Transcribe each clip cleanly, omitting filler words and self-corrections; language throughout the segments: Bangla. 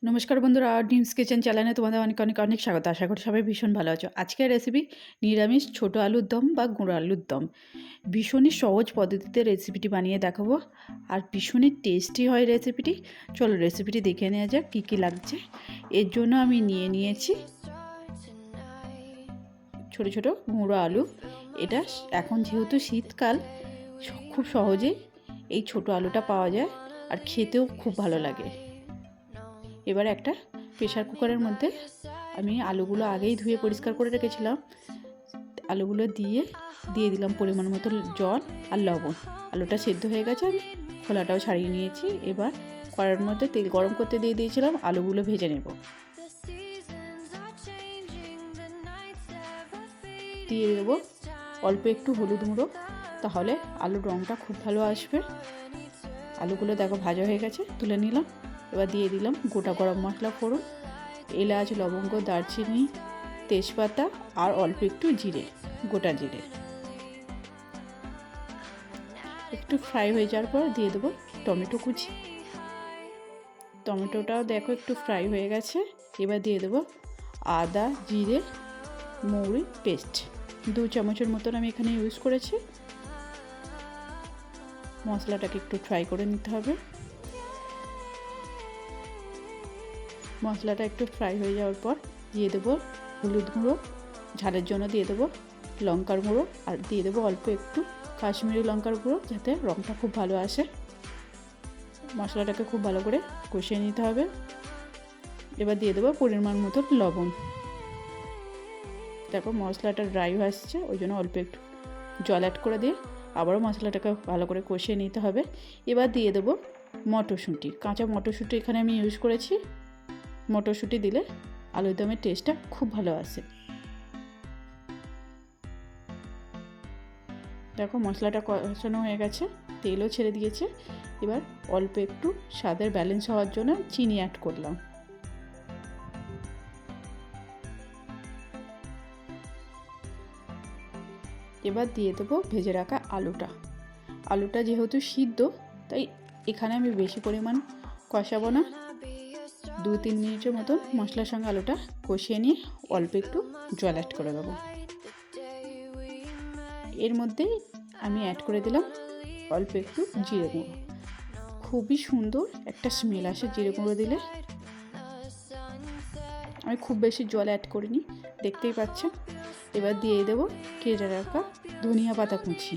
নমস্কার বন্ধুরা, ডিমস কিচেন চ্যানেলে তোমাদের অনেক অনেক অনেক স্বাগত। আশা করি সবাই ভীষণ ভালো আছো। আজকের রেসিপি নিরামিষ ছোট আলুর দম বা গুঁড়ো আলুর দম। ভীষণই সহজ পদ্ধতিতে রেসিপিটি বানিয়ে দেখাবো আর ভীষণই টেস্টি হয় রেসিপিটি। চলো রেসিপিটি দেখে নেওয়া যাক কী কী লাগছে। এর জন্য আমি নিয়েছি ছোট ছোট গুঁড়ো আলু। এটা এখন যেহেতু শীতকাল, খুব সহজেই এই ছোট আলুটা পাওয়া যায় আর খেতেও খুব ভালো লাগে। এবার একটা প্রেশার কুকারের মধ্যে আমি আলুগুলো আগেই ধুয়ে পরিষ্কার করে রেখেছিলাম। আলুগুলো দিয়ে দিলাম পরিমাণ মতো জল আর লবণ। আলুটা সেদ্ধ হয়ে গেছে, আমি খোলাটাও ছাড়িয়ে নিয়েছি। এবার কড়াইয়ের মধ্যে তেল গরম করতে দিয়েছিলাম, আলুগুলো ভেজে নেব। দিয়ে দেবো অল্প একটু হলুদ গুঁড়ো, তাহলে আলুর রঙটা খুব ভালো আসবে। আলুগুলো দেখো ভাজা হয়ে গেছে, তুলে নিলাম। এবার দিয়ে দিলাম গোটা গরম মশলা ফোড়ন, এলাচ, লবঙ্গ, দারচিনি, তেজপাতা আর অল্প একটু জিরে, গোটা জিরে। একটু ফ্রাই হয়ে যাওয়ার পর দিয়ে দেবো টমেটো কুচি। টমেটোটাও দেখো একটু ফ্রাই হয়ে গেছে। এবার দিয়ে দেবো আদা, জিরে, মৌরি পেস্ট 2 চামচের মতন আমি এখানে ইউজ করেছি। মশলাটাকে একটু ফ্রাই করে নিতে হবে। মশলাটা একটু ফ্রাই হয়ে যাওয়ার পর দিয়ে দেবো হলুদ গুঁড়ো, ঝালের জন্য দিয়ে দেবো লঙ্কার গুঁড়ো, আর দিয়ে দেবো অল্প একটু কাশ্মীরি লঙ্কার গুঁড়ো, যাতে রঙটা খুব ভালো আসে। মশলাটাকে খুব ভালো করে কষিয়ে নিতে হবে। এবার দিয়ে দেবো পরিমাণ মতো লবণ। দেখো মশলাটা ড্রাই হয়ে আসছে, ওই জন্য অল্প একটু জল অ্যাড করে দিয়ে আবারও মশলাটাকে ভালো করে কষিয়ে নিতে হবে। এবার দিয়ে দেবো মটরশুঁটি, কাঁচা মটরশুঁটি এখানে আমি ইউজ করেছি। মটরশুঁটি দিলে আলুর দমের টেস্টটা খুব ভালো আসে। দেখো মশলাটা কষানো হয়ে গেছে, তেলও ছেড়ে দিয়েছে। এবার অল্প একটু স্বাদের ব্যালেন্স হওয়ার জন্য চিনি অ্যাড করলাম। এবার দিয়ে দেবো ভেজে রাখা আলুটা। আলুটা যেহেতু সিদ্ধ, তাই এখানে আমি বেশি পরিমাণ কষাবো না। 2-3 মিনিটের মতন মশলার সঙ্গে আলুটা কষিয়ে নিয়ে অল্প একটু জল অ্যাড করে দেবো। এর মধ্যে আমি অ্যাড করে দিলাম অল্প একটু জিরে গুঁড়ো। খুবই সুন্দর একটা স্মেল আসে জিরে গুঁড়ো দিলে। আমি খুব বেশি জল অ্যাড করিনি, দেখতেই পাচ্ছেন। এবার দিয়ে দেবো কেটে রাখা ধনিয়া পাতা কুচি।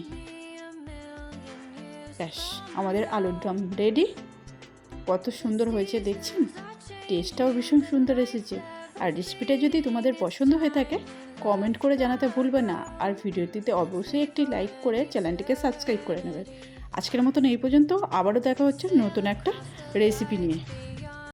ব্যাস, আমাদের আলুর দম রেডি। কত সুন্দর হয়েছে দেখছেন, টেস্টটাও ভীষণ সুন্দর এসেছে। আর রেসিপিটা যদি তোমাদের পছন্দ হয়ে থাকে কমেন্ট করে জানাতে ভুলবে না। আর ভিডিওটিতে অবশ্যই একটি লাইক করে চ্যানেলটিকে সাবস্ক্রাইব করে নেবে। আজকের মতন এই পর্যন্ত, আবারও দেখা হচ্ছে নতুন একটা রেসিপি নিয়ে।